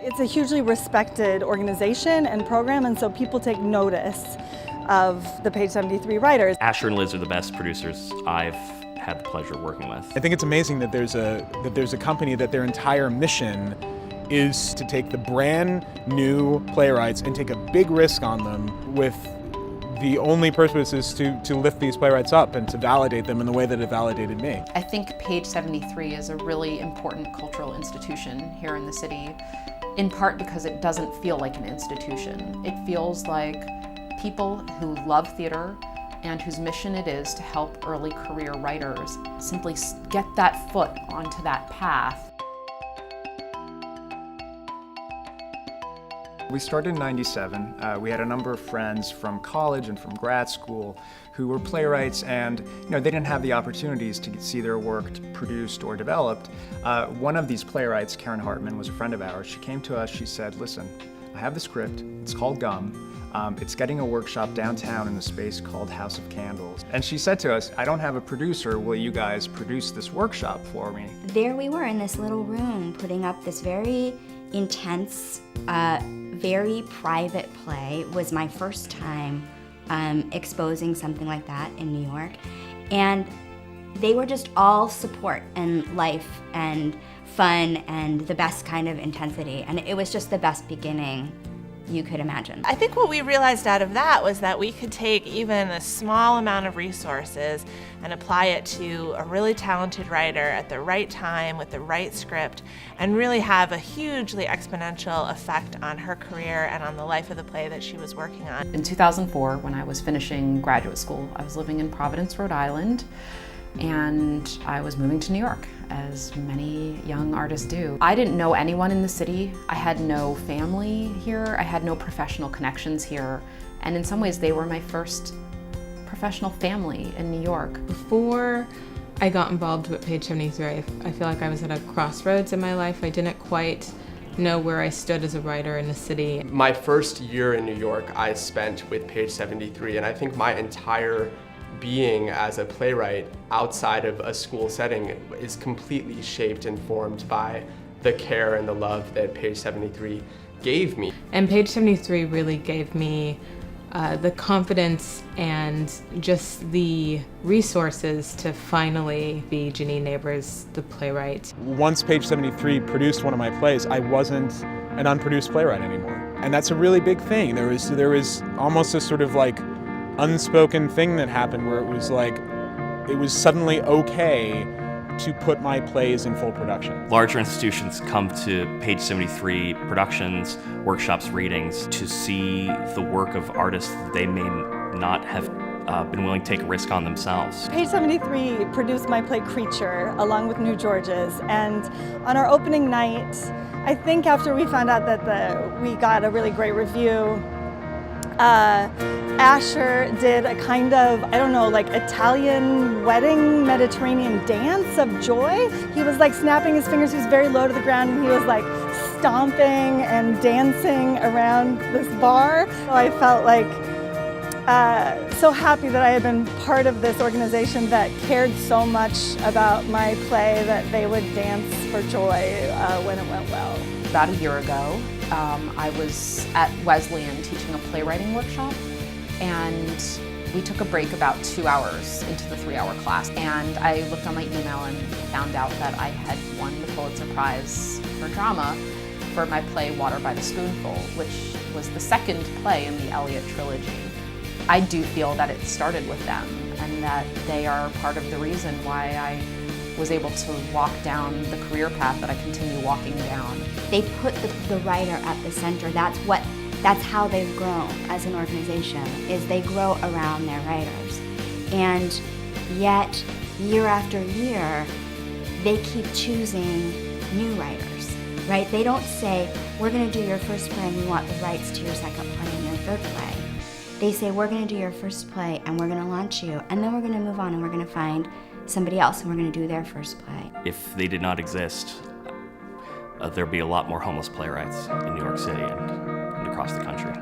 It's a hugely respected organization and program, and so people take notice of the Page 73 writers. Asher and Liz are the best producers I've had the pleasure of working with. I think it's amazing that there's a company that their entire mission is to take the brand new playwrights and take a big risk on them with the only purpose is to lift these playwrights up and to validate them in the way that it validated me. I think Page 73 is a really important cultural institution here in the city, in part because it doesn't feel like an institution. It feels like people who love theater and whose mission it is to help early career writers simply get that foot onto that path. We started in '97. We had a number of friends from college and from grad school who were playwrights, and they didn't have the opportunities to see their work produced or developed. One of these playwrights, Karen Hartman, was a friend of ours. She came to us, she said, listen, I have the script, it's called Gum. It's getting a workshop downtown in a space called House of Candles. And she said to us, I don't have a producer, will you guys produce this workshop for me? There we were in this little room putting up this very intense, very private play. It was my first time exposing something like that in New York. And they were just all support and life and fun and the best kind of intensity. And it was just the best beginning you could imagine. I think what we realized out of that was that we could take even a small amount of resources and apply it to a really talented writer at the right time with the right script and really have a hugely exponential effect on her career and on the life of the play that she was working on. In 2004, when I was finishing graduate school, I was living in Providence, Rhode Island, and I was moving to New York, as many young artists do. I didn't know anyone in the city. I had no family here. I had no professional connections here. And in some ways, they were my first professional family in New York. Before I got involved with Page 73, I feel like I was at a crossroads in my life. I didn't quite know where I stood as a writer in the city. My first year in New York, I spent with Page 73, and I think my entire being as a playwright outside of a school setting is completely shaped and formed by the care and the love that Page 73 gave me. And Page 73 really gave me the confidence and just the resources to finally be Janine Neighbors, the playwright. Once Page 73 produced one of my plays, I wasn't an unproduced playwright anymore. And that's a really big thing. There was almost a sort of like unspoken thing that happened where it was suddenly okay to put my plays in full production. Larger institutions come to Page 73 productions, workshops, readings to see the work of artists that they may not have been willing to take a risk on themselves. Page 73 produced my play Creature along with New George's, and on our opening night, I think after we found out that we got a really great review, Asher did a kind of, I don't know, like Italian wedding Mediterranean dance of joy. He was like snapping his fingers, he was very low to the ground, and he was like stomping and dancing around this bar. So I felt like so happy that I had been part of this organization that cared so much about my play that they would dance for joy when it went well. About a year ago, I was at Wesleyan teaching a playwriting workshop, and we took a break about 2 hours into the 3-hour class, and I looked on my email and found out that I had won the Pulitzer Prize for drama for my play Water by the Spoonful, which was the second play in the Eliot trilogy. I do feel that it started with them, and that they are part of the reason why I was able to walk down the career path that I continue walking down. They put the writer at the center. That's how they've grown as an organization, is they grow around their writers. And yet, year after year, they keep choosing new writers, right? They don't say, we're gonna do your first play and we want the rights to your second play and your third play. They say, we're gonna do your first play and we're gonna launch you, and then we're gonna move on and we're gonna find somebody else and we're going to do their first play. If they did not exist, there'd be a lot more homeless playwrights in New York City and across the country.